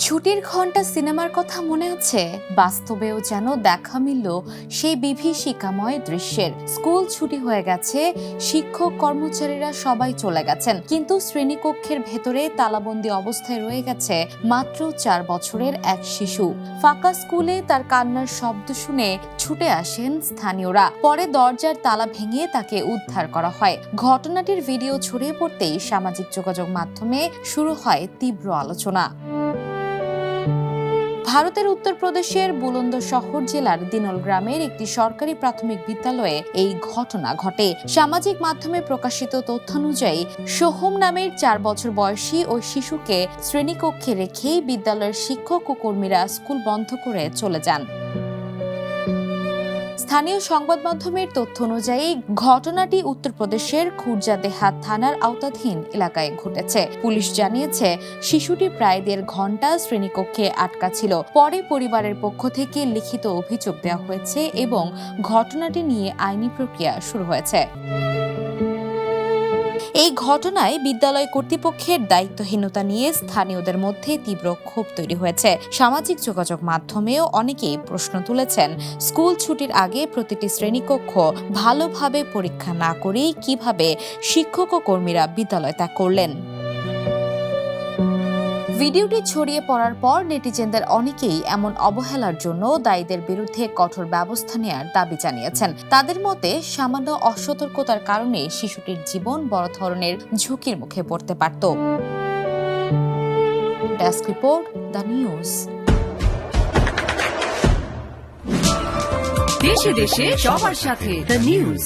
ছুটির ঘন্টা সিনেমার কথা মনে আছে? বাস্তবেও যেন দেখা মিলল সেই বিভীষিকাময় দৃশ্যের। স্কুল ছুটি হয়ে গেছে, শিক্ষক কর্মচারীরা সবাই চলে গেছেন, কিন্তু শ্রেণীকক্ষের ভেতরে তালাবন্দি অবস্থায় রয়ে গেছে মাত্র 4 বছরের এক শিশু। ফাঁকা স্কুলে তার কান্নার শব্দ শুনে ছুটে আসেন স্থানীয়রা। পরে দরজার তালা ভেঙে তাকে উদ্ধার করা হয়। ঘটনাটির ভিডিও ছড়িয়ে পড়তেই সামাজিক যোগাযোগ মাধ্যমে শুরু হয় তীব্র আলোচনা। ভারতের উত্তরপ্রদেশের বুলন্দশহর জেলার দিনল গ্রামের একটি সরকারি প্রাথমিক বিদ্যালয়ে এই ঘটনা ঘটে। সামাজিক মাধ্যমে প্রকাশিত তথ্যানুযায়ী সোহম নামের 4 বছর বয়সী ওই শিশুকে শ্রেণীকক্ষে রেখেই বিদ্যালয়ের শিক্ষক ও কর্মীরা স্কুল বন্ধ করে চলে যান। স্থানীয় সংবাদ মাধ্যমের তথ্য অনুযায়ী ঘটনাটি উত্তরপ্রদেশের খুরজা দেহাত থানার আওতাধীন এলাকায় ঘটেছে। পুলিশ জানিয়েছে, শিশুটি প্রায় 1.5 ঘন্টা শ্রেণীকক্ষে আটকা ছিল। পরে পরিবারের পক্ষ থেকে লিখিত অভিযোগ দেওয়া হয়েছে এবং ঘটনাটি নিয়ে আইনি প্রক্রিয়া শুরু হয়েছে। এই ঘটনায় বিদ্যালয় কর্তৃপক্ষের দায়িত্বহীনতা নিয়ে স্থানীয়দের মধ্যে তীব্র ক্ষোভ তৈরি হয়েছে। সামাজিক যোগাযোগ মাধ্যমেও অনেকেই প্রশ্ন তুলেছেন, স্কুল ছুটির আগে প্রতিটি শ্রেণীকক্ষ ভালোভাবে পরীক্ষা না করেই কিভাবে শিক্ষক ও কর্মীরা বিদ্যালয় ত্যাগ করলেন। ভিডিওটি ছড়িয়ে পড়ার পর নেটিজেনদের অনেকেই এমন অবহেলার জন্য দায়ীদের বিরুদ্ধে কঠোর ব্যবস্থা নেওয়ার দাবি জানিয়েছেন। তাদের মতে, সামান্য অসতর্কতার কারণে শিশুটির জীবন বড় ধরনের ঝুঁকির মুখে পড়তে পারত। Desk report, the news. দেশে দেশে সবার সাথে, দ্য নিউজ।